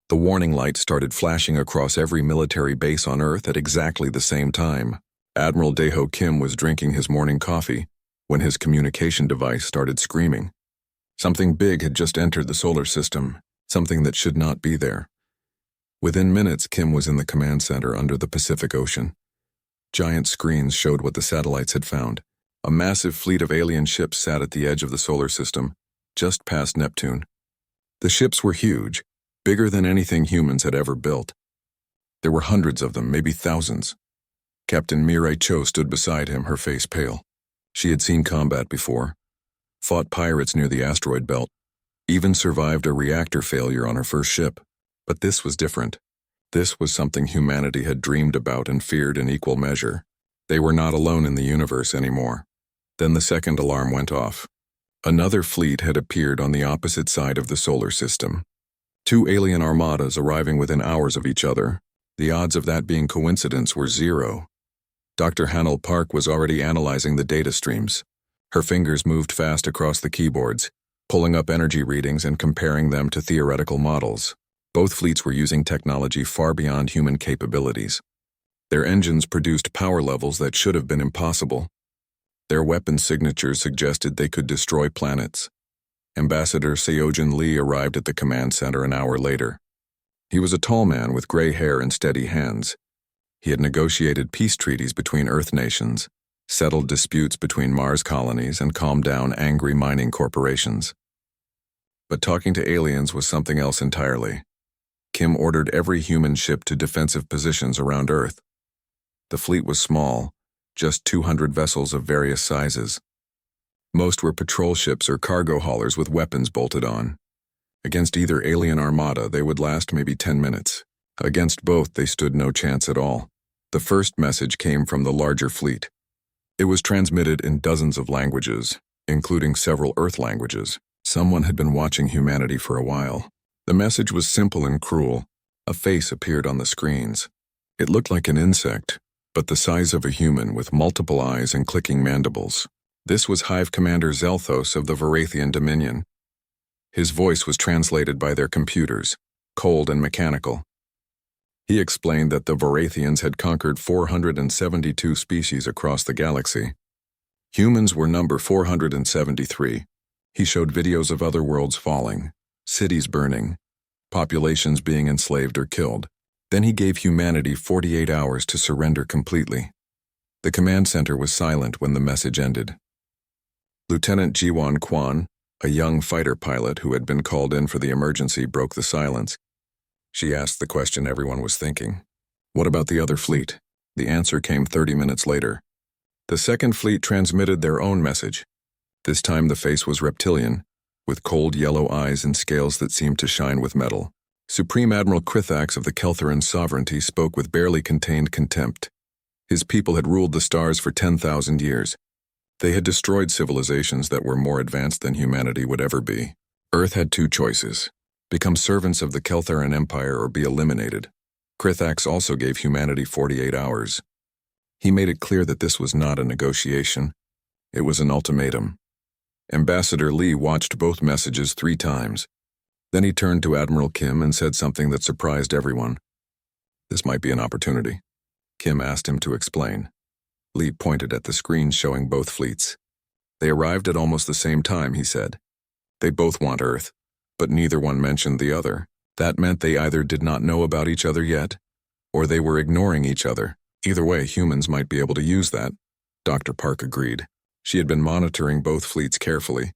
The warning lights started flashing across every military base on Earth at exactly the same time. Admiral Daeho Kim was drinking his morning coffee when his communication device started screaming. Something big had just entered the solar system, something that should not be there. Within minutes, Kim was in the command center under the Pacific Ocean. Giant screens showed what the satellites had found. A massive fleet of alien ships sat at the edge of the solar system, just past Neptune. The ships were huge, bigger than anything humans had ever built. There were hundreds of them, maybe thousands. Captain Mirai Cho stood beside him, her face pale. She had seen combat before, fought pirates near the asteroid belt, even survived a reactor failure on her first ship. But this was different. This was something humanity had dreamed about and feared in equal measure. They were not alone in the universe anymore. Then the second alarm went off. Another fleet had appeared on the opposite side of the solar system. 2 alien armadas arriving within hours of each other. The odds of that being coincidence were 0. Dr. Hanel Park was already analyzing the data streams. Her fingers moved fast across the keyboards, pulling up energy readings and comparing them to theoretical models. Both fleets were using technology far beyond human capabilities. Their engines produced power levels that should have been impossible. Their weapon signatures suggested they could destroy planets. Ambassador Seojin Lee arrived at the command center an hour later. He was a tall man with gray hair and steady hands. He had negotiated peace treaties between Earth nations, settled disputes between Mars colonies, and calmed down angry mining corporations. But talking to aliens was something else entirely. Kim ordered every human ship to defensive positions around Earth. The fleet was small, just 200 vessels of various sizes. Most were patrol ships or cargo haulers with weapons bolted on. Against either alien armada, they would last maybe 10 minutes. Against both, they stood no chance at all. The first message came from the larger fleet. It was transmitted in dozens of languages, including several Earth languages. Someone had been watching humanity for a while. The message was simple and cruel. A face appeared on the screens. It looked like an insect, but the size of a human with multiple eyes and clicking mandibles. This was Hive Commander Zelthos of the Varathian Dominion. His voice was translated by their computers, cold and mechanical. He explained that the Varathians had conquered 472 species across the galaxy. Humans were number 473. He showed videos of other worlds falling, cities burning, populations being enslaved or killed. Then he gave humanity 48 hours to surrender completely. The command center was silent when the message ended. Lieutenant Jiwon Kwan, a young fighter pilot who had been called in for the emergency, broke the silence. She asked the question everyone was thinking. What about the other fleet? The answer came 30 minutes later. The second fleet transmitted their own message. This time the face was reptilian, with cold yellow eyes and scales that seemed to shine with metal. Supreme Admiral Krithax of the Keltheran sovereignty spoke with barely contained contempt. His people had ruled the stars for 10,000 years. They had destroyed civilizations that were more advanced than humanity would ever be. Earth had 2 choices: become servants of the Keltheran Empire or be eliminated. Krithax also gave humanity 48 hours. He made it clear that this was not a negotiation. It was an ultimatum. Ambassador Lee watched both messages 3 times. Then he turned to Admiral Kim and said something that surprised everyone. This might be an opportunity. Kim asked him to explain. Lee pointed at the screens showing both fleets. They arrived at almost the same time, he said. They both want Earth, but neither one mentioned the other. That meant they either did not know about each other yet, or they were ignoring each other. Either way, humans might be able to use that. Dr. Park agreed. She had been monitoring both fleets carefully.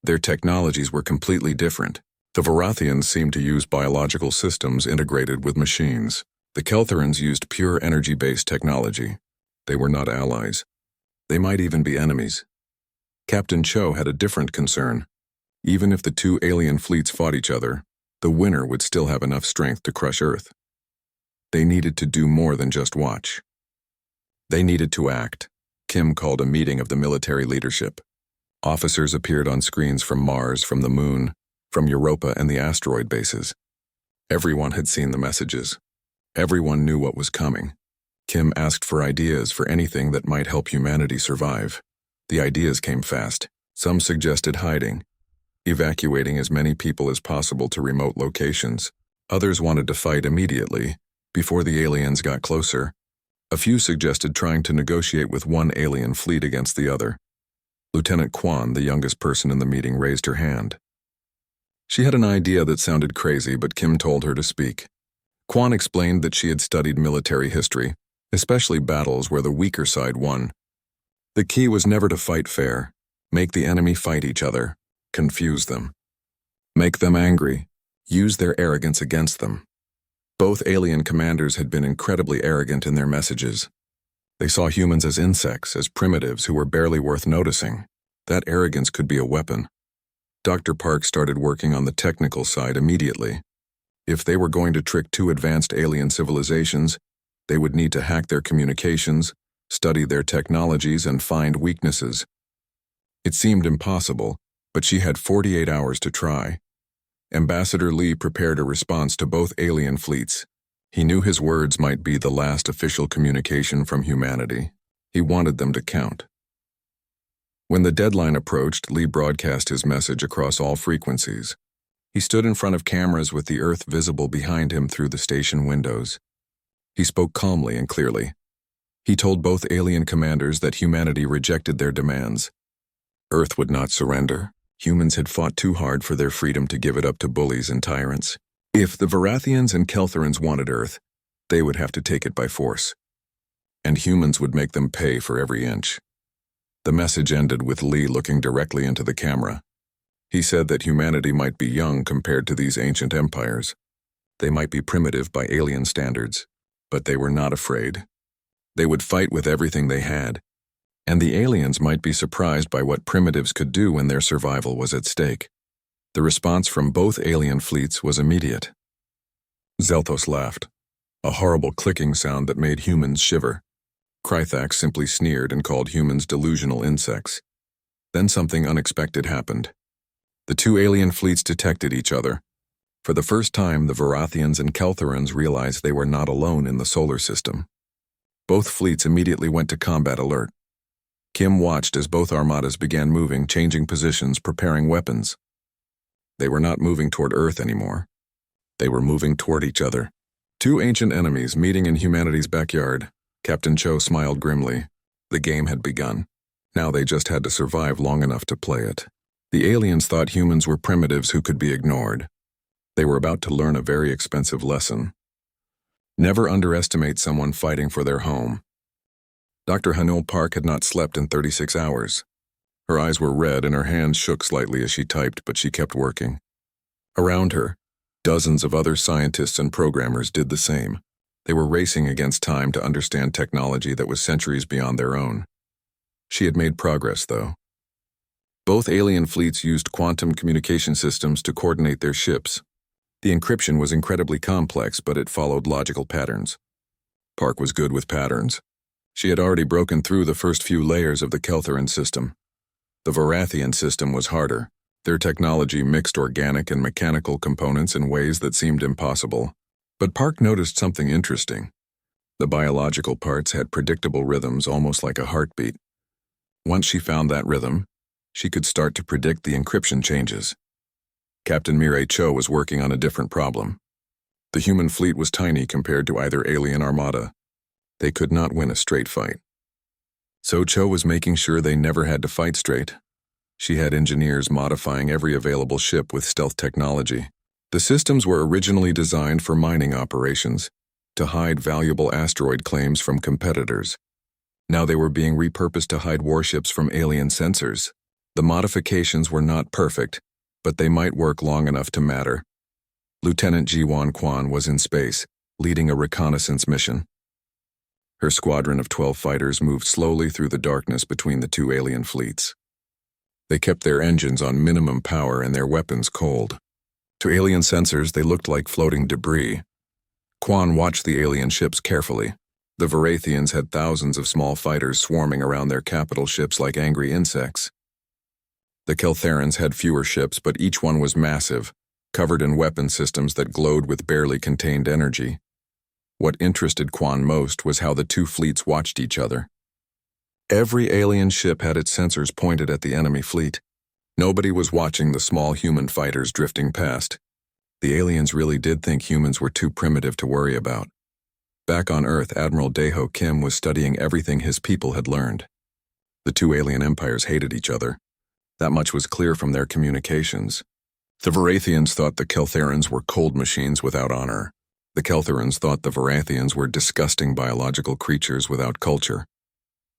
Their technologies were completely different. The Varathians seemed to use biological systems integrated with machines. The Keltherans used pure energy-based technology. They were not allies. They might even be enemies. Captain Cho had a different concern. Even if the 2 alien fleets fought each other, the winner would still have enough strength to crush Earth. They needed to do more than just watch. They needed to act. Kim called a meeting of the military leadership. Officers appeared on screens from Mars, from the Moon, from Europa and the asteroid bases. Everyone had seen the messages. Everyone knew what was coming. Kim asked for ideas for anything that might help humanity survive. The ideas came fast. Some suggested hiding, evacuating as many people as possible to remote locations. Others wanted to fight immediately, before the aliens got closer. A few suggested trying to negotiate with one alien fleet against the other. Lieutenant Quan, the youngest person in the meeting, raised her hand. She had an idea that sounded crazy, but Kim told her to speak. Quan explained that she had studied military history, especially battles where the weaker side won. The key was never to fight fair, make the enemy fight each other, confuse them. Make them angry, use their arrogance against them. Both alien commanders had been incredibly arrogant in their messages. They saw humans as insects, as primitives who were barely worth noticing. That arrogance could be a weapon. Dr. Park started working on the technical side immediately. If they were going to trick two advanced alien civilizations, they would need to hack their communications, study their technologies, and find weaknesses. It seemed impossible, but she had 48 hours to try. Ambassador Lee prepared a response to both alien fleets. He knew his words might be the last official communication from humanity. He wanted them to count. When the deadline approached, Lee broadcast his message across all frequencies. He stood in front of cameras with the Earth visible behind him through the station windows. He spoke calmly and clearly. He told both alien commanders that humanity rejected their demands. Earth would not surrender. Humans had fought too hard for their freedom to give it up to bullies and tyrants. If the Varathians and Keltherans wanted Earth, they would have to take it by force. And humans would make them pay for every inch. The message ended with Lee looking directly into the camera. He said that humanity might be young compared to these ancient empires. They might be primitive by alien standards, but they were not afraid. They would fight with everything they had. And the aliens might be surprised by what primitives could do when their survival was at stake. The response from both alien fleets was immediate. Zelthos laughed, a horrible clicking sound that made humans shiver. Krythax simply sneered and called humans delusional insects. Then something unexpected happened. The two alien fleets detected each other. For the first time, the Varathians and Keltherans realized they were not alone in the solar system. Both fleets immediately went to combat alert. Kim watched as both armadas began moving, changing positions, preparing weapons. They were not moving toward Earth anymore. They were moving toward each other. Two ancient enemies meeting in humanity's backyard. Captain Cho smiled grimly. The game had begun. Now they just had to survive long enough to play it. The aliens thought humans were primitives who could be ignored. They were about to learn a very expensive lesson. Never underestimate someone fighting for their home. Dr. Hanul Park had not slept in 36 hours. Her eyes were red and her hands shook slightly as she typed, but she kept working. Around her, dozens of other scientists and programmers did the same. They were racing against time to understand technology that was centuries beyond their own. She had made progress, though. Both alien fleets used quantum communication systems to coordinate their ships. The encryption was incredibly complex, but it followed logical patterns. Park was good with patterns. She had already broken through the first few layers of the Keltheran system. The Varathian system was harder. Their technology mixed organic and mechanical components in ways that seemed impossible. But Park noticed something interesting. The biological parts had predictable rhythms, almost like a heartbeat. Once she found that rhythm, she could start to predict the encryption changes. Captain Mireille Cho was working on a different problem. The human fleet was tiny compared to either alien armada. They could not win a straight fight. So Cho was making sure they never had to fight straight. She had engineers modifying every available ship with stealth technology. The systems were originally designed for mining operations, to hide valuable asteroid claims from competitors. Now they were being repurposed to hide warships from alien sensors. The modifications were not perfect, but they might work long enough to matter. Lieutenant Jiwan Quan was in space, leading a reconnaissance mission. Her squadron of 12 fighters moved slowly through the darkness between the two alien fleets. They kept their engines on minimum power and their weapons cold. To alien sensors, they looked like floating debris. Quan watched the alien ships carefully. The Varathians had thousands of small fighters swarming around their capital ships like angry insects. The Keltherans had fewer ships, but each one was massive, covered in weapon systems that glowed with barely contained energy. What interested Quan most was how the two fleets watched each other. Every alien ship had its sensors pointed at the enemy fleet. Nobody was watching the small human fighters drifting past. The aliens really did think humans were too primitive to worry about. Back on Earth, Admiral Daeho Kim was studying everything his people had learned. The two alien empires hated each other. That much was clear from their communications. The Varathians thought the Keltherans were cold machines without honor. The Keltherans thought the Varathians were disgusting biological creatures without culture.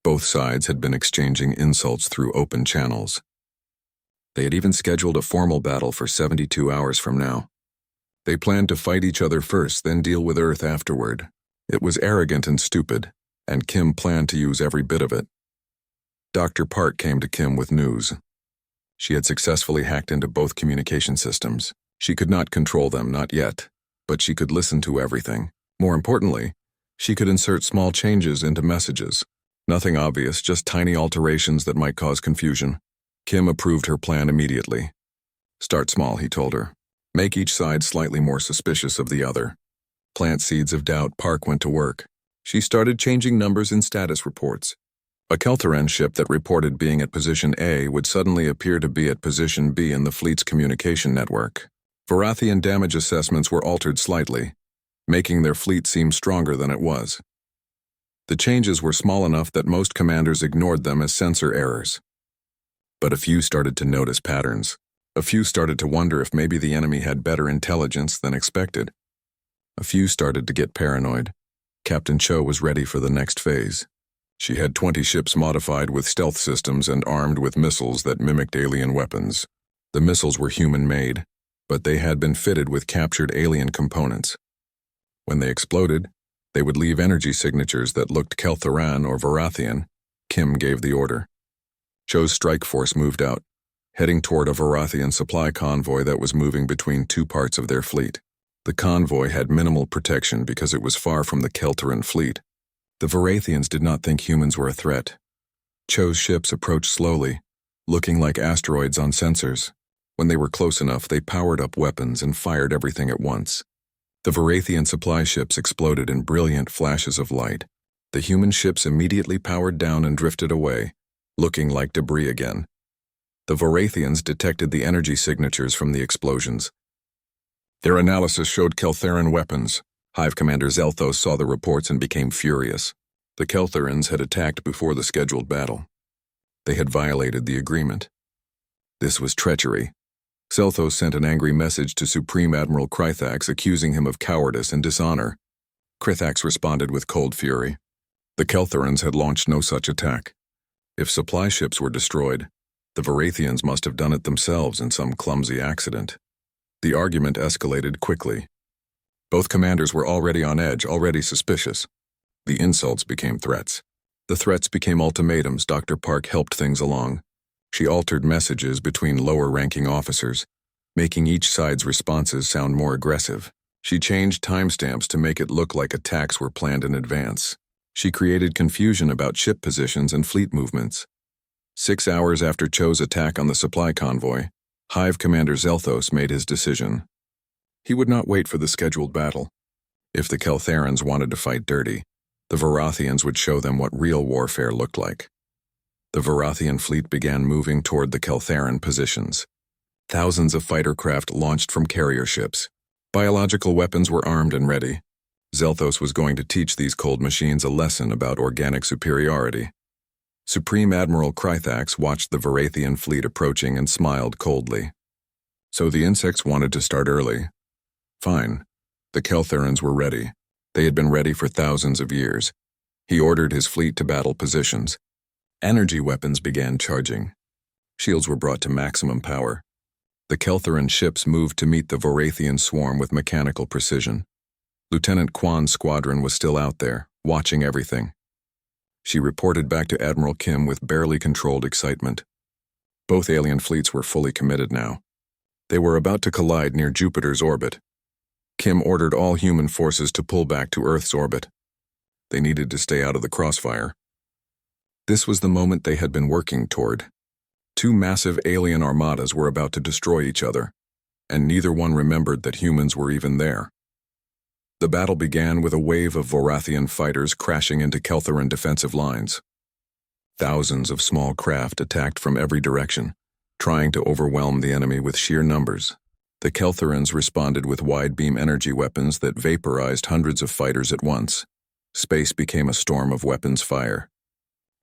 Both sides had been exchanging insults through open channels. They had even scheduled a formal battle for 72 hours from now. They planned to fight each other first, then deal with Earth afterward. It was arrogant and stupid, and Kim planned to use every bit of it. Dr. Park came to Kim with news. She had successfully hacked into both communication systems. She could not control them, not yet, but she could listen to everything. More importantly, she could insert small changes into messages. Nothing obvious, just tiny alterations that might cause confusion. Kim approved her plan immediately. Start small, he told her. Make each side slightly more suspicious of the other. Plant seeds of doubt. Park went to work. She started changing numbers in status reports. A Keltheran ship that reported being at position A would suddenly appear to be at position B in the fleet's communication network. Varathian damage assessments were altered slightly, making their fleet seem stronger than it was. The changes were small enough that most commanders ignored them as sensor errors. But a few started to notice patterns. A few started to wonder if maybe the enemy had better intelligence than expected. A few started to get paranoid. Captain Cho was ready for the next phase. She had 20 ships modified with stealth systems and armed with missiles that mimicked alien weapons. The missiles were human-made, but they had been fitted with captured alien components. When they exploded, they would leave energy signatures that looked Keltheran or Varathian. Kim gave the order. Cho's strike force moved out, heading toward a Varathian supply convoy that was moving between two parts of their fleet. The convoy had minimal protection because it was far from the Kelteran fleet. The Varathians did not think humans were a threat. Cho's ships approached slowly, looking like asteroids on sensors. When they were close enough, they powered up weapons and fired everything at once. The Varathian supply ships exploded in brilliant flashes of light. The human ships immediately powered down and drifted away, looking like debris again. The Varathians detected the energy signatures from the explosions. Their analysis showed Keltheran weapons. Hive Commander Zelthos saw the reports and became furious. The Keltherans had attacked before the scheduled battle. They had violated the agreement. This was treachery. Zelthos sent an angry message to Supreme Admiral Krythax accusing him of cowardice and dishonor. Krythax responded with cold fury. The Keltherans had launched no such attack. If supply ships were destroyed, the Varathians must have done it themselves in some clumsy accident. The argument escalated quickly. Both commanders were already on edge, already suspicious. The insults became threats. The threats became ultimatums. Dr. Park helped things along. She altered messages between lower-ranking officers, making each side's responses sound more aggressive. She changed timestamps to make it look like attacks were planned in advance. She created confusion about ship positions and fleet movements. 6 hours after Cho's attack on the supply convoy, Hive Commander Zelthos made his decision. He would not wait for the scheduled battle. If the Keltherans wanted to fight dirty, the Varathians would show them what real warfare looked like. The Varathian fleet began moving toward the Keltheran positions. Thousands of fighter craft launched from carrier ships. Biological weapons were armed and ready. Zelthos was going to teach these cold machines a lesson about organic superiority. Supreme Admiral Krythax watched the Varathian fleet approaching and smiled coldly. So the insects wanted to start early. Fine. The Keltherans were ready. They had been ready for thousands of years. He ordered his fleet to battle positions. Energy weapons began charging. Shields were brought to maximum power. The Keltheran ships moved to meet the Varathian swarm with mechanical precision. Lieutenant Kwan's squadron was still out there, watching everything. She reported back to Admiral Kim with barely controlled excitement. Both alien fleets were fully committed now. They were about to collide near Jupiter's orbit. Kim ordered all human forces to pull back to Earth's orbit. They needed to stay out of the crossfire. This was the moment they had been working toward. Two massive alien armadas were about to destroy each other, and neither one remembered that humans were even there. The battle began with a wave of Varathian fighters crashing into Keltheran defensive lines. Thousands of small craft attacked from every direction, trying to overwhelm the enemy with sheer numbers. The Keltherans responded with wide-beam energy weapons that vaporized hundreds of fighters at once. Space became a storm of weapons fire.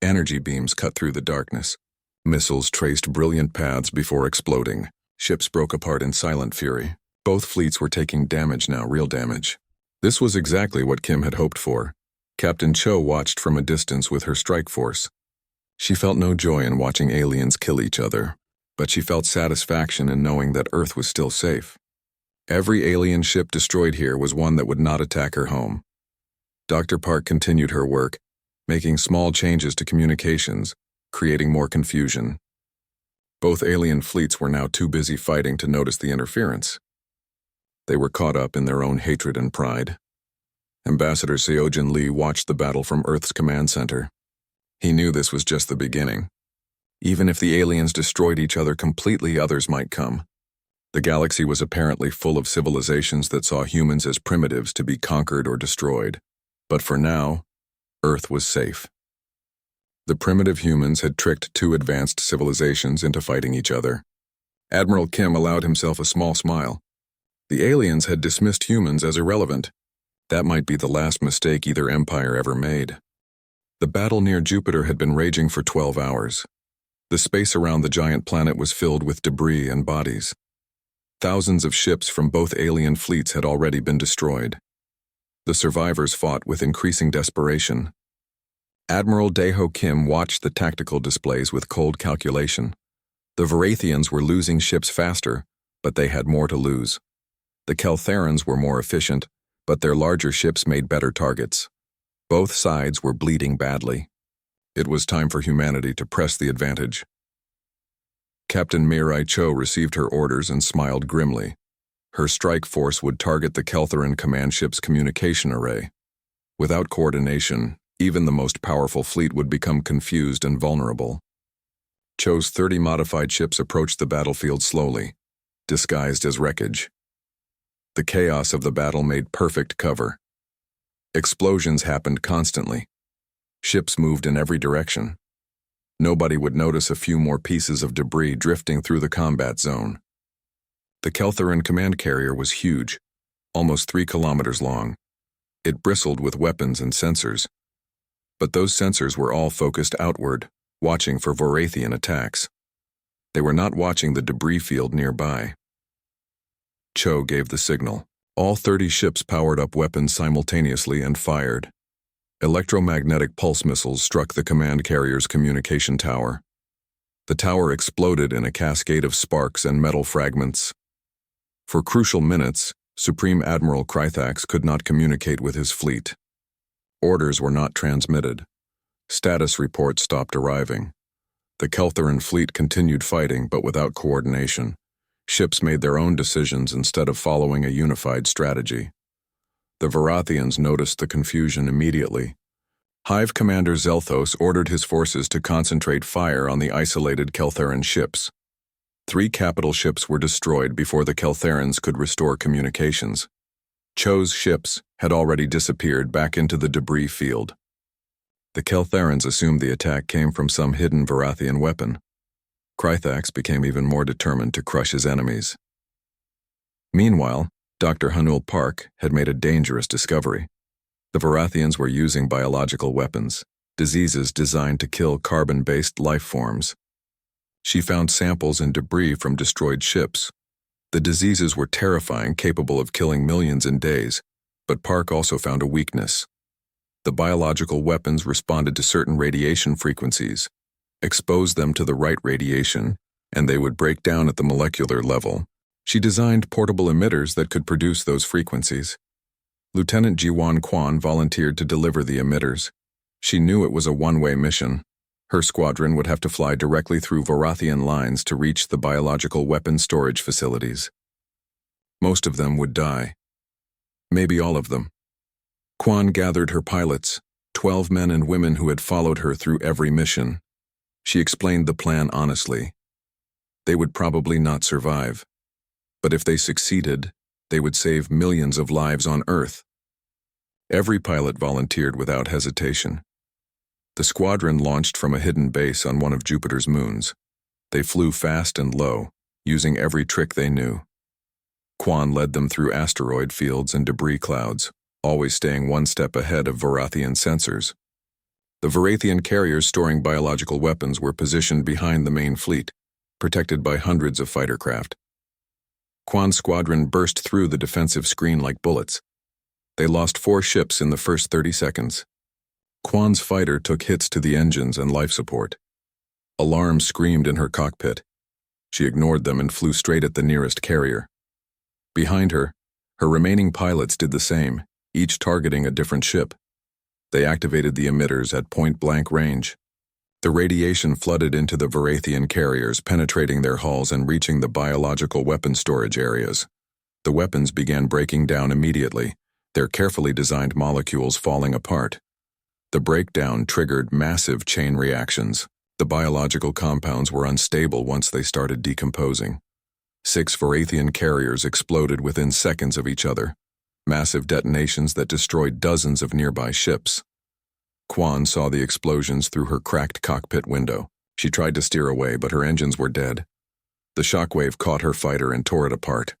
Energy beams cut through the darkness. Missiles traced brilliant paths before exploding. Ships broke apart in silent fury. Both fleets were taking damage now, real damage. This was exactly what Kim had hoped for. Captain Cho watched from a distance with her strike force. She felt no joy in watching aliens kill each other, but she felt satisfaction in knowing that Earth was still safe. Every alien ship destroyed here was one that would not attack her home. Dr. Park continued her work, making small changes to communications, creating more confusion. Both alien fleets were now too busy fighting to notice the interference. They were caught up in their own hatred and pride. Ambassador Seojin Lee watched the battle from Earth's command center. He knew this was just the beginning. Even if the aliens destroyed each other completely, others might come. The galaxy was apparently full of civilizations that saw humans as primitives to be conquered or destroyed. But for now, Earth was safe. The primitive humans had tricked two advanced civilizations into fighting each other. Admiral Kim allowed himself a small smile. The aliens had dismissed humans as irrelevant. That might be the last mistake either empire ever made. The battle near Jupiter had been raging for 12 hours. The space around the giant planet was filled with debris and bodies. Thousands of ships from both alien fleets had already been destroyed. The survivors fought with increasing desperation. Admiral Daeho Kim watched the tactical displays with cold calculation. The Varathians were losing ships faster, but they had more to lose. The Keltherans were more efficient, but their larger ships made better targets. Both sides were bleeding badly. It was time for humanity to press the advantage. Captain Mirai Cho received her orders and smiled grimly. Her strike force would target the Keltheran command ship's communication array. Without coordination, even the most powerful fleet would become confused and vulnerable. Cho's 30 modified ships approached the battlefield slowly, disguised as wreckage. The chaos of the battle made perfect cover. Explosions happened constantly. Ships moved in every direction. Nobody would notice a few more pieces of debris drifting through the combat zone. The Keltheran command carrier was huge, almost 3 kilometers long. It bristled with weapons and sensors. But those sensors were all focused outward, watching for Varathian attacks. They were not watching the debris field nearby. Cho gave the signal. All 30 ships powered up weapons simultaneously and fired. Electromagnetic pulse missiles struck the command carrier's communication tower. The tower exploded in a cascade of sparks and metal fragments. For crucial minutes, Supreme Admiral Krythax could not communicate with his fleet. Orders were not transmitted. Status reports stopped arriving. The Keltheran fleet continued fighting, but without coordination. Ships made their own decisions instead of following a unified strategy. The Varathians noticed the confusion immediately. Hive Commander Zelthos ordered his forces to concentrate fire on the isolated Keltheran ships. 3 capital ships were destroyed before the Keltherans could restore communications. Cho's ships had already disappeared back into the debris field. The Keltherans assumed the attack came from some hidden Varathian weapon. Krythax became even more determined to crush his enemies. Meanwhile, Dr. Hanul Park had made a dangerous discovery. The Varathians were using biological weapons, diseases designed to kill carbon-based life forms. She found samples and debris from destroyed ships. The diseases were terrifying, capable of killing millions in days, but Park also found a weakness. The biological weapons responded to certain radiation frequencies. Expose them to the right radiation, and they would break down at the molecular level. She designed portable emitters that could produce those frequencies. Lieutenant Jiwan Quan volunteered to deliver the emitters. She knew it was a one-way mission. Her squadron would have to fly directly through Varathian lines to reach the biological weapon storage facilities. Most of them would die. Maybe all of them. Quan gathered her pilots, 12 men and women who had followed her through every mission. She explained the plan honestly. They would probably not survive. But if they succeeded, they would save millions of lives on Earth. Every pilot volunteered without hesitation. The squadron launched from a hidden base on one of Jupiter's moons. They flew fast and low, using every trick they knew. Quan led them through asteroid fields and debris clouds, always staying one step ahead of Varathian sensors. The Varathian carriers storing biological weapons were positioned behind the main fleet, protected by hundreds of fighter craft. Quan's squadron burst through the defensive screen like bullets. They lost 4 ships in the first 30 seconds. Quan's fighter took hits to the engines and life support. Alarms screamed in her cockpit. She ignored them and flew straight at the nearest carrier. Behind her, her remaining pilots did the same, each targeting a different ship. They activated the emitters at point-blank range. The radiation flooded into the Varathian carriers, penetrating their hulls and reaching the biological weapon storage areas. The weapons began breaking down immediately, their carefully designed molecules falling apart. The breakdown triggered massive chain reactions. The biological compounds were unstable once they started decomposing. 6 Varathian carriers exploded within seconds of each other, massive detonations that destroyed dozens of nearby ships. Quan saw the explosions through her cracked cockpit window. She tried to steer away, but her engines were dead. The shockwave caught her fighter and tore it apart.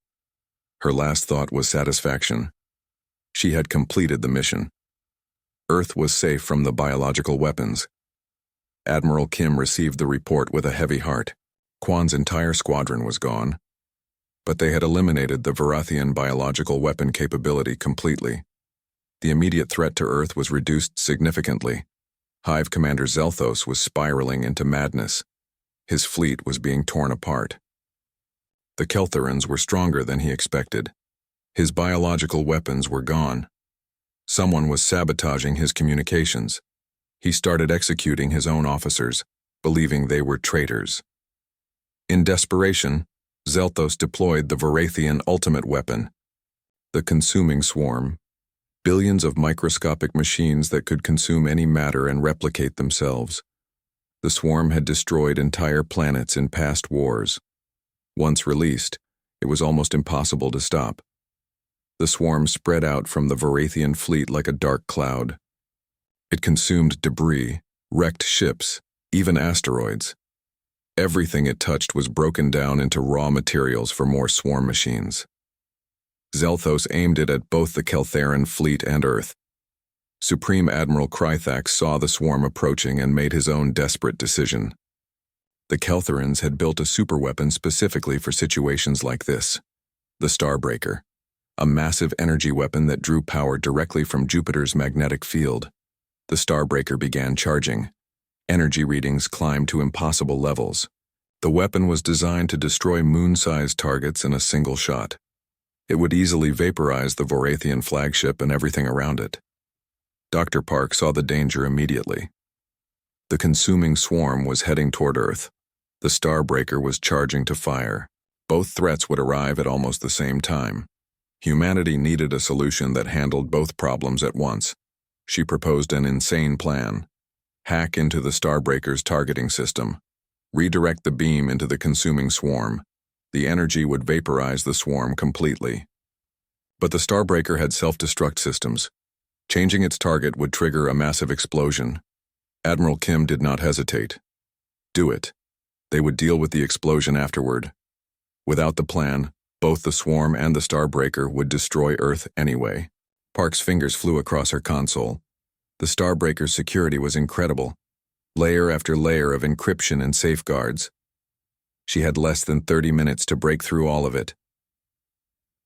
Her last thought was satisfaction. She had completed the mission. Earth was safe from the biological weapons. Admiral Kim received the report with a heavy heart. Quan's entire squadron was gone. But they had eliminated the Varathian biological weapon capability completely. The immediate threat to Earth was reduced significantly. Hive Commander Zelthos was spiraling into madness. His fleet was being torn apart. The Keltherans were stronger than he expected. His biological weapons were gone. Someone was sabotaging his communications. He started executing his own officers, believing they were traitors. In desperation, Zelthos deployed the Varathian ultimate weapon, the consuming swarm. Billions of microscopic machines that could consume any matter and replicate themselves. The swarm had destroyed entire planets in past wars. Once released, it was almost impossible to stop. The swarm spread out from the Varathian fleet like a dark cloud. It consumed debris, wrecked ships, even asteroids. Everything it touched was broken down into raw materials for more swarm machines. Zelthos aimed it at both the Keltheran fleet and Earth. Supreme Admiral Krythax saw the swarm approaching and made his own desperate decision. The Keltherans had built a superweapon specifically for situations like this. The Starbreaker, a massive energy weapon that drew power directly from Jupiter's magnetic field. The Starbreaker began charging. Energy readings climbed to impossible levels. The weapon was designed to destroy moon-sized targets in a single shot. It would easily vaporize the Varathian flagship and everything around it. Dr. Park saw the danger immediately. The consuming swarm was heading toward Earth. The Starbreaker was charging to fire. Both threats would arrive at almost the same time. Humanity needed a solution that handled both problems at once. She proposed an insane plan. Hack into the Starbreaker's targeting system. Redirect the beam into the consuming swarm. The energy would vaporize the swarm completely. But the Starbreaker had self-destruct systems. Changing its target would trigger a massive explosion. Admiral Kim did not hesitate. Do it. They would deal with the explosion afterward. Without the plan, both the swarm and the Starbreaker would destroy Earth anyway. Park's fingers flew across her console. The Starbreaker's security was incredible. Layer after layer of encryption and safeguards. She had less than 30 minutes to break through all of it.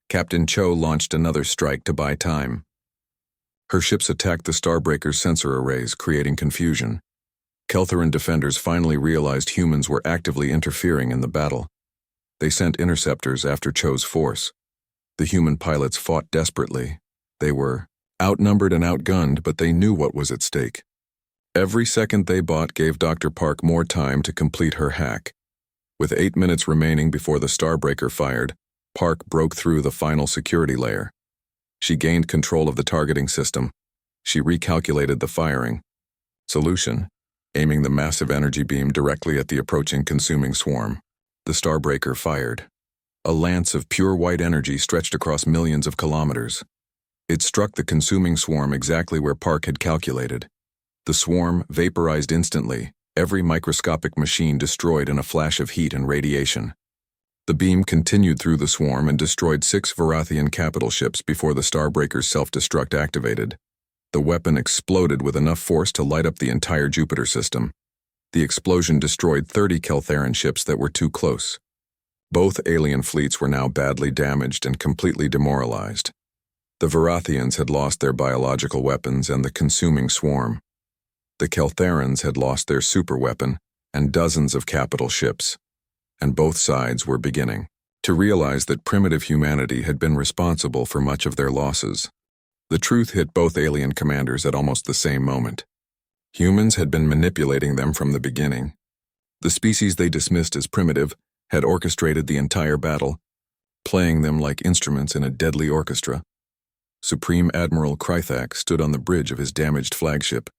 Captain Cho launched another strike to buy time. Her ships attacked the Starbreaker's sensor arrays, creating confusion. Keltheran defenders finally realized humans were actively interfering in the battle. They sent interceptors after Cho's force. The human pilots fought desperately. They were outnumbered and outgunned, but they knew what was at stake. Every second they bought gave Dr. Park more time to complete her hack. With 8 minutes remaining before the Starbreaker fired, Park broke through the final security layer. She gained control of the targeting system. She recalculated the firing. Solution: aiming the massive energy beam directly at the approaching consuming swarm. The Starbreaker fired. A lance of pure white energy stretched across millions of kilometers. It struck the consuming swarm exactly where Park had calculated. The swarm vaporized instantly, every microscopic machine destroyed in a flash of heat and radiation. The beam continued through the swarm and destroyed 6 Varathian capital ships before the Starbreaker's self-destruct activated. The weapon exploded with enough force to light up the entire Jupiter system. The explosion destroyed 30 Keltheran ships that were too close. Both alien fleets were now badly damaged and completely demoralized. The Varathians had lost their biological weapons and the consuming swarm. The Keltherans had lost their superweapon and dozens of capital ships. And both sides were beginning to realize that primitive humanity had been responsible for much of their losses. The truth hit both alien commanders at almost the same moment. Humans had been manipulating them from the beginning. The species they dismissed as primitive had orchestrated the entire battle, playing them like instruments in a deadly orchestra. Supreme Admiral Krythak stood on the bridge of his damaged flagship,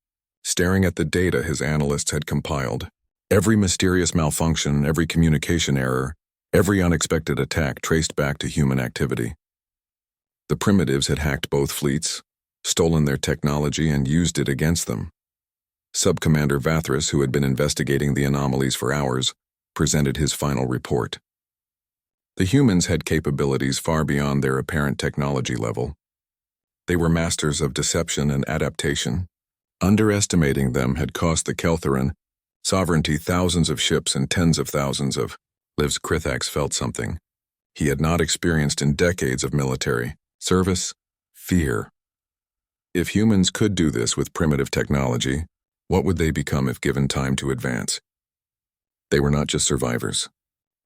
staring at the data his analysts had compiled. Every mysterious malfunction, every communication error, every unexpected attack traced back to human activity. The primitives had hacked both fleets, stolen their technology, and used it against them. Sub-Commander Vathras, who had been investigating the anomalies for hours, presented his final report. The humans had capabilities far beyond their apparent technology level. They were masters of deception and adaptation. Underestimating them had cost the Keltheran sovereignty thousands of ships and tens of thousands of lives. Krythax felt something he had not experienced in decades of military service: fear. If humans could do this with primitive technology, what would they become if given time to advance? They were not just survivors.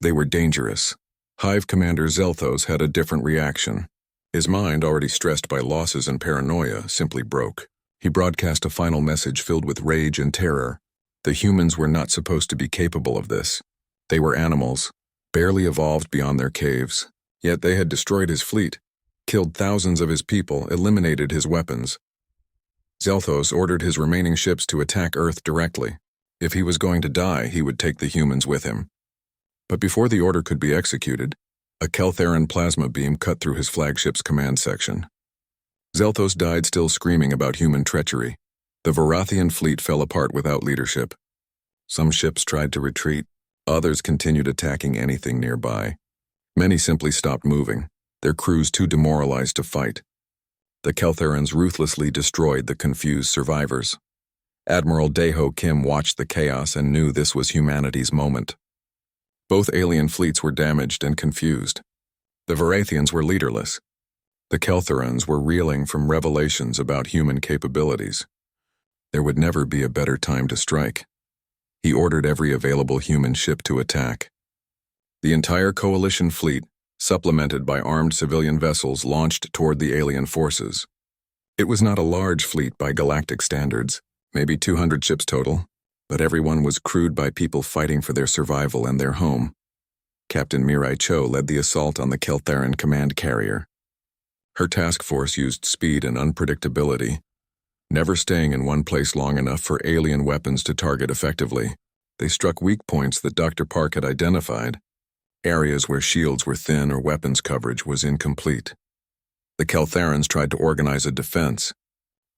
They were dangerous. Hive Commander Zelthos had a different reaction. His mind, already stressed by losses and paranoia, simply broke. He broadcast a final message filled with rage and terror. The humans were not supposed to be capable of this. They were animals, barely evolved beyond their caves. Yet they had destroyed his fleet, killed thousands of his people, eliminated his weapons. Zelthos ordered his remaining ships to attack Earth directly. If he was going to die, he would take the humans with him. But before the order could be executed, a Keltheran plasma beam cut through his flagship's command section. Zelthos died still screaming about human treachery. The Varathian fleet fell apart without leadership. Some ships tried to retreat, others continued attacking anything nearby. Many simply stopped moving, their crews too demoralized to fight. The Keltherans ruthlessly destroyed the confused survivors. Admiral Daeho Kim watched the chaos and knew this was humanity's moment. Both alien fleets were damaged and confused. The Varathians were leaderless. The Keltherans were reeling from revelations about human capabilities. There would never be a better time to strike. He ordered every available human ship to attack. The entire coalition fleet, supplemented by armed civilian vessels, launched toward the alien forces. It was not a large fleet by galactic standards, maybe 200 ships total, but everyone was crewed by people fighting for their survival and their home. Captain Mirai Cho led the assault on the Keltheran command carrier. Her task force used speed and unpredictability, never staying in one place long enough for alien weapons to target effectively. They struck weak points that Dr. Park had identified, areas where shields were thin or weapons coverage was incomplete. The Keltherans tried to organize a defense,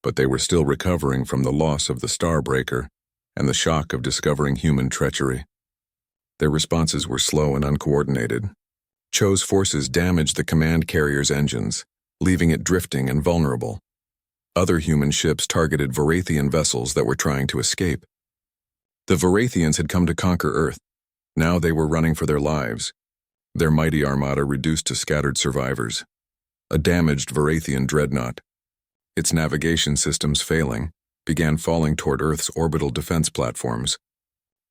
but they were still recovering from the loss of the Starbreaker and the shock of discovering human treachery. Their responses were slow and uncoordinated. Cho's forces damaged the command carrier's engines, leaving it drifting and vulnerable. Other human ships targeted Varathian vessels that were trying to escape. The Varathians had come to conquer Earth. Now they were running for their lives, their mighty armada reduced to scattered survivors. A damaged Varathian dreadnought, its navigation systems failing, began falling toward Earth's orbital defense platforms.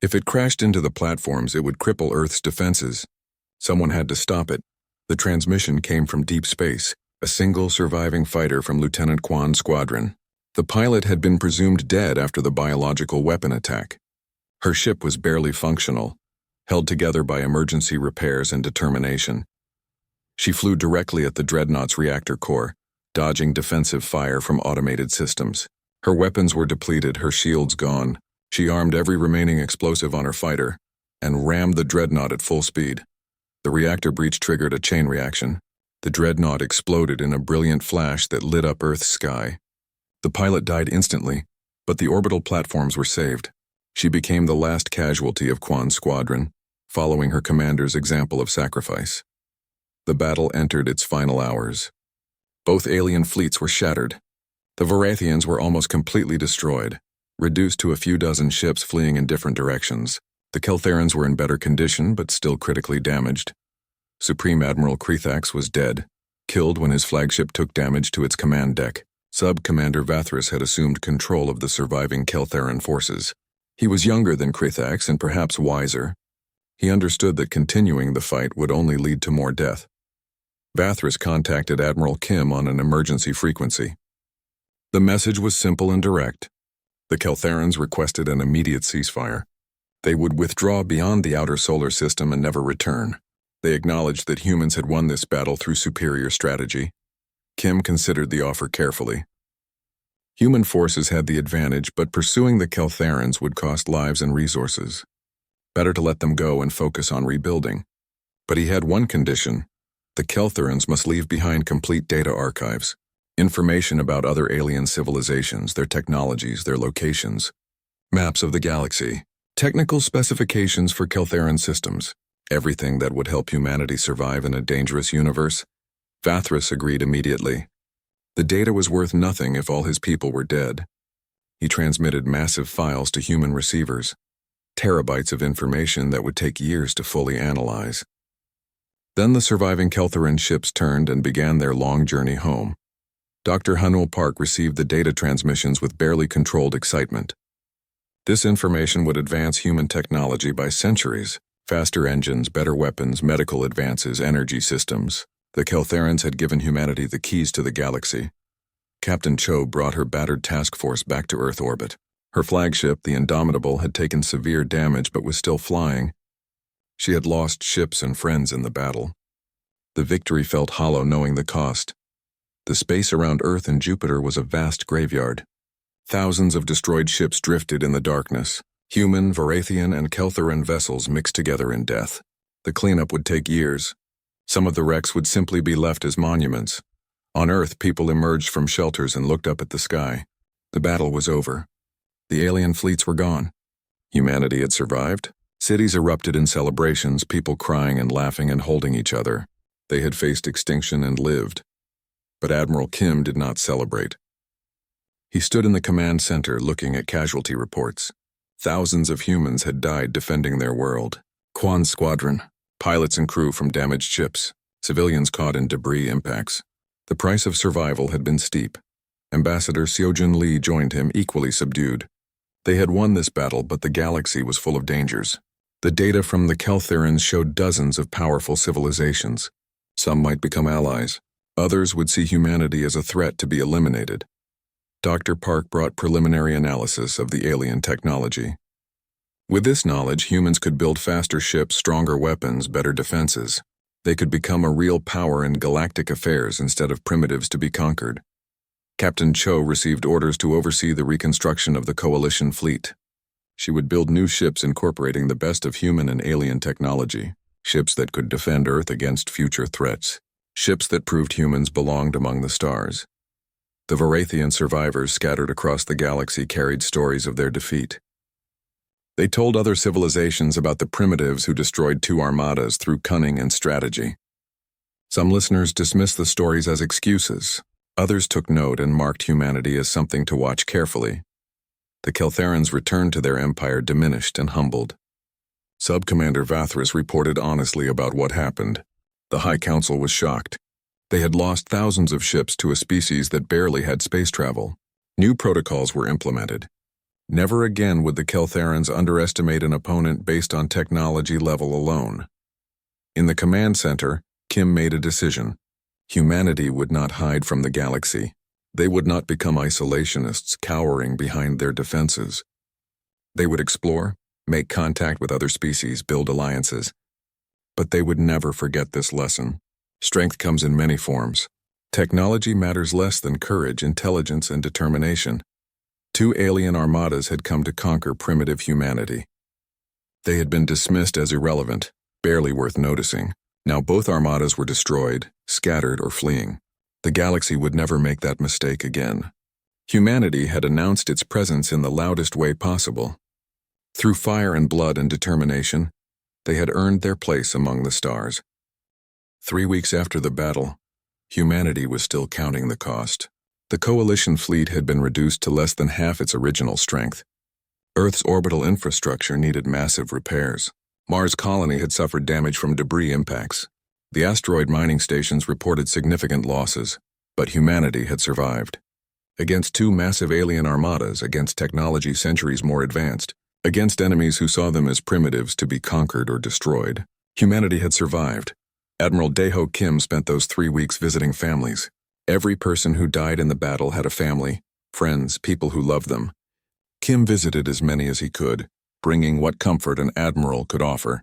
If it crashed into the platforms, it would cripple Earth's defenses. Someone had to stop it. The transmission came from deep space, a single surviving fighter from Lieutenant Kwan's squadron. The pilot had been presumed dead after the biological weapon attack. Her ship was barely functional, held together by emergency repairs and determination. She flew directly at the dreadnought's reactor core, dodging defensive fire from automated systems. Her weapons were depleted, her shields gone. She armed every remaining explosive on her fighter and rammed the dreadnought at full speed. The reactor breach triggered a chain reaction. The dreadnought exploded in a brilliant flash that lit up Earth's sky. The pilot died instantly, but the orbital platforms were saved. She became the last casualty of Kwan's squadron, following her commander's example of sacrifice. The battle entered its final hours. Both alien fleets were shattered. The Varathians were almost completely destroyed, reduced to a few dozen ships fleeing in different directions. The Keltherans were in better condition but still critically damaged. Supreme Admiral Krethax was dead, killed when his flagship took damage to its command deck. Sub-Commander Vathras had assumed control of the surviving Keltheran forces. He was younger than Krethax and perhaps wiser. He understood that continuing the fight would only lead to more death. Vathras contacted Admiral Kim on an emergency frequency. The message was simple and direct. The Keltherans requested an immediate ceasefire. They would withdraw beyond the outer solar system and never return. They acknowledged that humans had won this battle through superior strategy. Kim considered the offer carefully. Human forces had the advantage, but pursuing the Keltherans would cost lives and resources. Better to let them go and focus on rebuilding. But he had one condition. The Keltherans must leave behind complete data archives, information about other alien civilizations, their technologies, their locations, maps of the galaxy, technical specifications for Keltheran systems, everything that would help humanity survive in a dangerous universe. Vathras agreed immediately. The data was worth nothing if all his people were dead. He transmitted massive files to human receivers, terabytes of information that would take years to fully analyze. Then the surviving Keltheran ships turned and began their long journey home. Dr. Hanul Park received the data transmissions with barely controlled excitement. This information would advance human technology by centuries: faster engines, better weapons, medical advances, energy systems. The Keltherans had given humanity the keys to the galaxy. Captain Cho brought her battered task force back to Earth orbit. Her flagship, the Indomitable, had taken severe damage but was still flying. She had lost ships and friends in the battle. The victory felt hollow knowing the cost. The space around Earth and Jupiter was a vast graveyard. Thousands of destroyed ships drifted in the darkness. Human, Varathian, and Keltheran vessels mixed together in death. The cleanup would take years. Some of the wrecks would simply be left as monuments. On Earth, people emerged from shelters and looked up at the sky. The battle was over. The alien fleets were gone. Humanity had survived. Cities erupted in celebrations, people crying and laughing and holding each other. They had faced extinction and lived. But Admiral Kim did not celebrate. He stood in the command center looking at casualty reports. Thousands of humans had died defending their world. Kwan's squadron, pilots and crew from damaged ships, civilians caught in debris impacts. The price of survival had been steep. Ambassador Seojun Lee joined him, equally subdued. They had won this battle, but the galaxy was full of dangers. The data from the Keltherans showed dozens of powerful civilizations. Some might become allies. Others would see humanity as a threat to be eliminated. Dr. Park brought preliminary analysis of the alien technology. With this knowledge, humans could build faster ships, stronger weapons, better defenses. They could become a real power in galactic affairs instead of primitives to be conquered. Captain Cho received orders to oversee the reconstruction of the coalition fleet. She would build new ships incorporating the best of human and alien technology, ships that could defend Earth against future threats, ships that proved humans belonged among the stars. The Varathian survivors scattered across the galaxy carried stories of their defeat. They told other civilizations about the primitives who destroyed 2 armadas through cunning and strategy. Some listeners dismissed the stories as excuses. Others took note and marked humanity as something to watch carefully. The Keltherans returned to their empire diminished and humbled. Sub-Commander Vathras reported honestly about what happened. The High Council was shocked. They had lost thousands of ships to a species that barely had space travel. New protocols were implemented. Never again would the Keltherans underestimate an opponent based on technology level alone. In the command center, Kim made a decision. Humanity would not hide from the galaxy. They would not become isolationists cowering behind their defenses. They would explore, make contact with other species, build alliances. But they would never forget this lesson. Strength comes in many forms. Technology matters less than courage, intelligence, and determination. 2 alien armadas had come to conquer primitive humanity. They had been dismissed as irrelevant, barely worth noticing. Now both armadas were destroyed, scattered, or fleeing. The galaxy would never make that mistake again. Humanity had announced its presence in the loudest way possible. Through fire and blood and determination, They had earned their place among the stars. 3 weeks after the battle, humanity was still counting the cost. The coalition fleet had been reduced to less than half its original strength. Earth's orbital infrastructure needed massive repairs. Mars' colony had suffered damage from debris impacts. The asteroid mining stations reported significant losses, but humanity had survived. Against 2 massive alien armadas, against technology centuries more advanced, against enemies who saw them as primitives to be conquered or destroyed, humanity had survived. Admiral Daeho Kim spent those 3 weeks visiting families. Every person who died in the battle had a family, friends, people who loved them. Kim visited as many as he could, bringing what comfort an admiral could offer.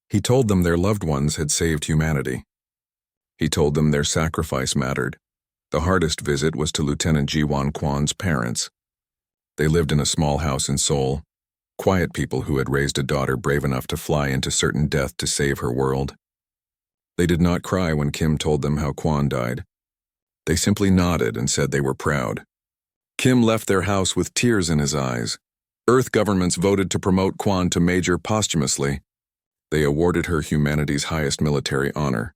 He told them their loved ones had saved humanity. He told them their sacrifice mattered. The hardest visit was to Lieutenant Ji-won Kwan's parents. They lived in a small house in Seoul, quiet people who had raised a daughter brave enough to fly into certain death to save her world. They did not cry when Kim told them how Kwan died. They simply nodded and said they were proud. Kim left their house with tears in his eyes. Earth governments voted to promote Kwan to Major posthumously. They awarded her humanity's highest military honor.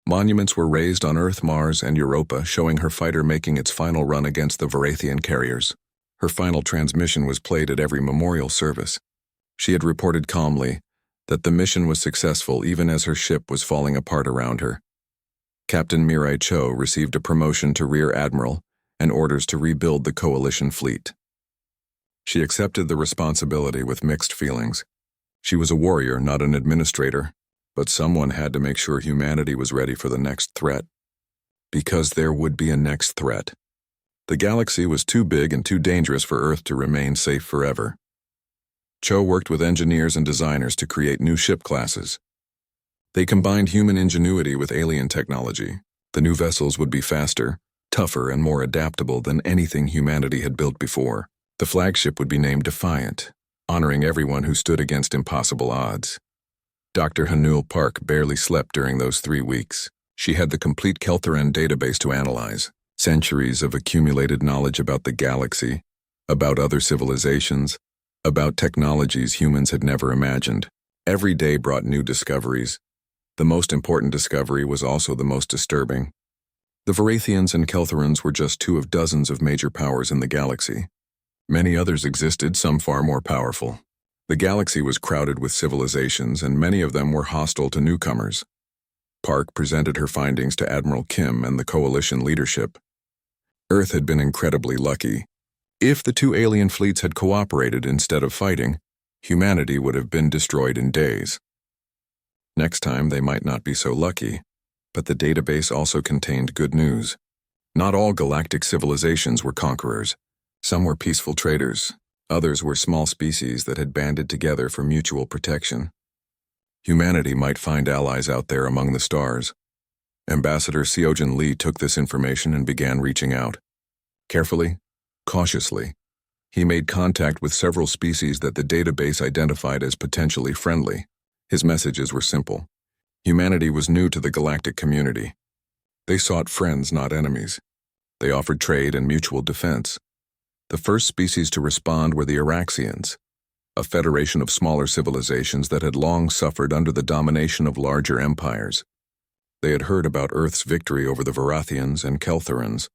Monuments were raised on Earth, Mars, and Europa, showing her fighter making its final run against the Varathian carriers. Her final transmission was played at every memorial service. She had reported calmly that the mission was successful even as her ship was falling apart around her. Captain Mirai Cho received a promotion to Rear Admiral and orders to rebuild the coalition fleet. She accepted the responsibility with mixed feelings. She was a warrior, not an administrator, but someone had to make sure humanity was ready for the next threat. Because there would be a next threat. The galaxy was too big and too dangerous for Earth to remain safe forever. Cho worked with engineers and designers to create new ship classes. They combined human ingenuity with alien technology. The new vessels would be faster, tougher, and more adaptable than anything humanity had built before. The flagship would be named Defiant, honoring everyone who stood against impossible odds. Dr. Hanul Park barely slept during those 3 weeks. She had the complete Keltheran database to analyze, centuries of accumulated knowledge about the galaxy, about other civilizations, about technologies humans had never imagined. Every day brought new discoveries. The most important discovery was also the most disturbing. The Varathians and Keltherans were just 2 of dozens of major powers in the galaxy. Many others existed, some far more powerful. The galaxy was crowded with civilizations, and many of them were hostile to newcomers. Park presented her findings to Admiral Kim and the coalition leadership. Earth had been incredibly lucky. If the 2 alien fleets had cooperated instead of fighting, humanity would have been destroyed in days. Next time they might not be so lucky, but the database also contained good news. Not all galactic civilizations were conquerors. Some were peaceful traders. Others were small species that had banded together for mutual protection. Humanity might find allies out there among the stars. Ambassador Seojin Lee took this information and began reaching out. Carefully, cautiously, he made contact with several species that the database identified as potentially friendly. His messages were simple. Humanity was new to the galactic community. They sought friends, not enemies. They offered trade and mutual defense. The first species to respond were the Araxians, a federation of smaller civilizations that had long suffered under the domination of larger empires. They had heard about Earth's victory over the Varathians and Keltherans.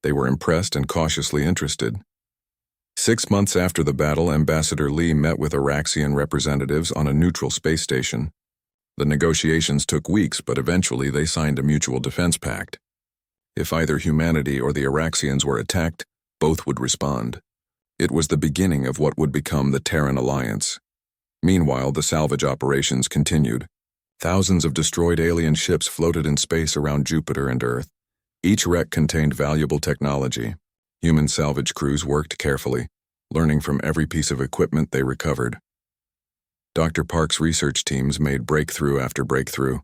They were impressed and cautiously interested. 6 months after the battle, Ambassador Lee met with Araxian representatives on a neutral space station. The negotiations took weeks, but eventually they signed a mutual defense pact. If either humanity or the Araxians were attacked, both would respond. It was the beginning of what would become the Terran Alliance. Meanwhile, the salvage operations continued. Thousands of destroyed alien ships floated in space around Jupiter and Earth. Each wreck contained valuable technology. Human salvage crews worked carefully, learning from every piece of equipment they recovered. Dr. Park's research teams made breakthrough after breakthrough.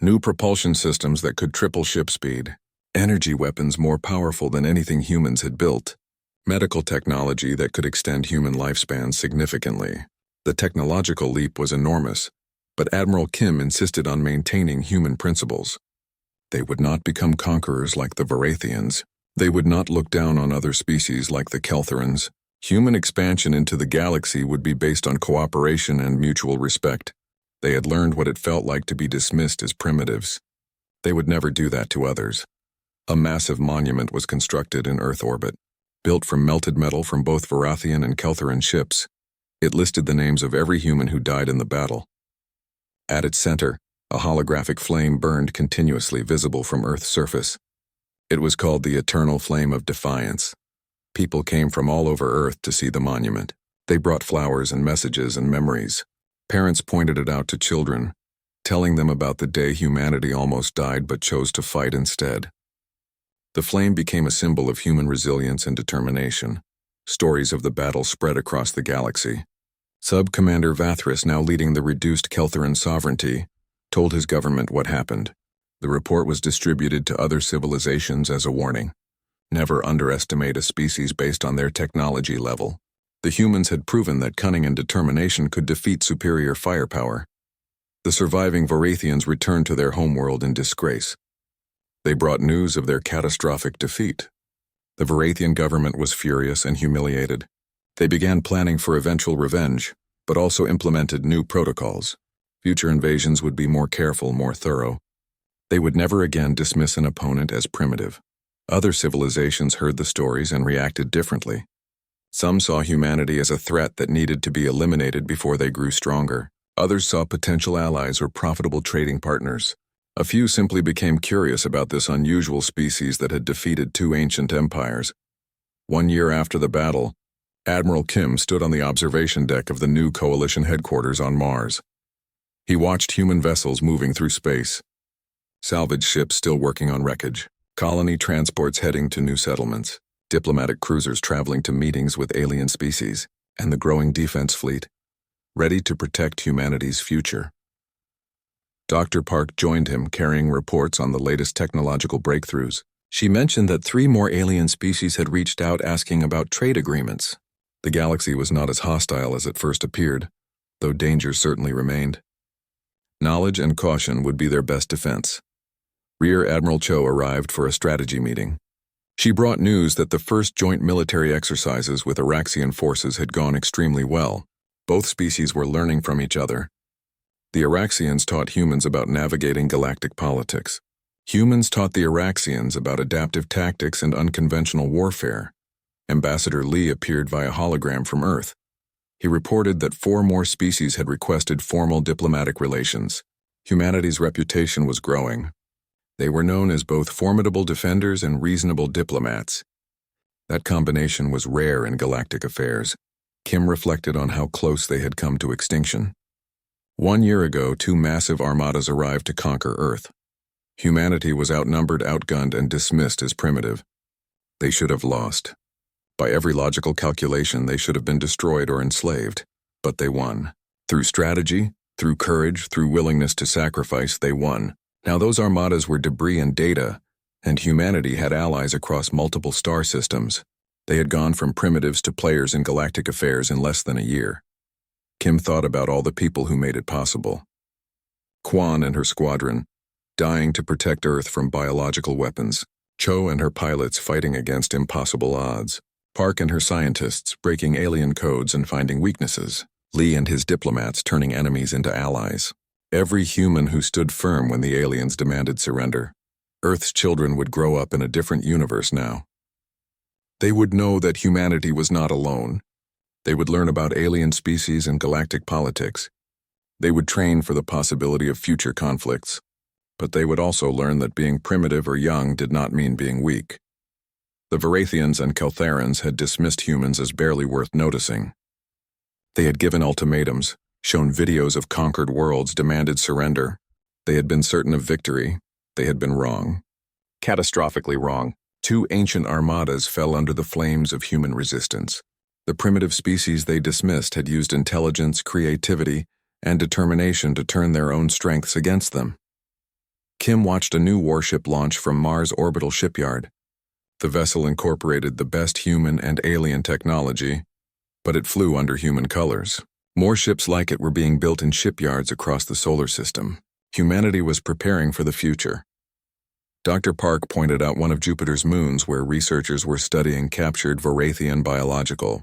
New propulsion systems that could triple ship speed. Energy weapons more powerful than anything humans had built. Medical technology that could extend human lifespans significantly. The technological leap was enormous, but Admiral Kim insisted on maintaining human principles. They would not become conquerors like the Varathians. They would not look down on other species like the Keltherans. Human expansion into the galaxy would be based on cooperation and mutual respect. They had learned what it felt like to be dismissed as primitives. They would never do that to others. A massive monument was constructed in Earth orbit. Built from melted metal from both Varathian and Keltheran ships, it listed the names of every human who died in the battle. At its center, a holographic flame burned continuously, visible from Earth's surface. It was called the Eternal Flame of Defiance. People came from all over Earth to see the monument. They brought flowers and messages and memories. Parents pointed it out to children, telling them about the day humanity almost died but chose to fight instead. The flame became a symbol of human resilience and determination. Stories of the battle spread across the galaxy. Sub-Commander Vathris, now leading the reduced Keltheran sovereignty, told his government what happened. The report was distributed to other civilizations as a warning. Never underestimate a species based on their technology level. The humans had proven that cunning and determination could defeat superior firepower. The surviving Varathians returned to their homeworld in disgrace. They brought news of their catastrophic defeat. The Varathian government was furious and humiliated. They began planning for eventual revenge, but also implemented new protocols. Future invasions would be more careful, more thorough. They would never again dismiss an opponent as primitive. Other civilizations heard the stories and reacted differently. Some saw humanity as a threat that needed to be eliminated before they grew stronger. Others saw potential allies or profitable trading partners. A few simply became curious about this unusual species that had defeated two ancient empires. 1 year after the battle, Admiral Kim stood on the observation deck of the new coalition headquarters on Mars. He watched human vessels moving through space, salvage ships still working on wreckage, colony transports heading to new settlements, diplomatic cruisers traveling to meetings with alien species, and the growing defense fleet, ready to protect humanity's future. Dr. Park joined him, carrying reports on the latest technological breakthroughs. She mentioned that 3 more alien species had reached out asking about trade agreements. The galaxy was not as hostile as it first appeared, though dangers certainly remained. Knowledge and caution would be their best defense. Rear Admiral Cho arrived for a strategy meeting. She brought news that the first joint military exercises with Araxian forces had gone extremely well. Both species were learning from each other. The Araxians taught humans about navigating galactic politics. Humans taught the Araxians about adaptive tactics and unconventional warfare. Ambassador Lee appeared via hologram from Earth. He reported that 4 more species had requested formal diplomatic relations. Humanity's reputation was growing. They were known as both formidable defenders and reasonable diplomats. That combination was rare in galactic affairs. Kim reflected on how close they had come to extinction. 1 year ago, 2 massive armadas arrived to conquer Earth. Humanity was outnumbered, outgunned, and dismissed as primitive. They should have lost. By every logical calculation, they should have been destroyed or enslaved. But they won. Through strategy, through courage, through willingness to sacrifice, they won. Now those armadas were debris and data, and humanity had allies across multiple star systems. They had gone from primitives to players in galactic affairs in less than a year. Kim thought about all the people who made it possible. Quan and her squadron, dying to protect Earth from biological weapons. Cho and her pilots fighting against impossible odds. Park and her scientists breaking alien codes and finding weaknesses. Lee and his diplomats turning enemies into allies. Every human who stood firm when the aliens demanded surrender. Earth's children would grow up in a different universe now. They would know that humanity was not alone. They would learn about alien species and galactic politics. They would train for the possibility of future conflicts. But they would also learn that being primitive or young did not mean being weak. The Varathians and Keltherans had dismissed humans as barely worth noticing. They had given ultimatums, shown videos of conquered worlds, demanded surrender. They had been certain of victory. They had been wrong. Catastrophically wrong. 2 ancient armadas fell under the flames of human resistance. The primitive species they dismissed had used intelligence, creativity, and determination to turn their own strengths against them. Kim watched a new warship launch from Mars orbital shipyard. The vessel incorporated the best human and alien technology, but it flew under human colors. More ships like it were being built in shipyards across the solar system. Humanity was preparing for the future. Dr. Park pointed out one of Jupiter's moons where researchers were studying captured Varathian biological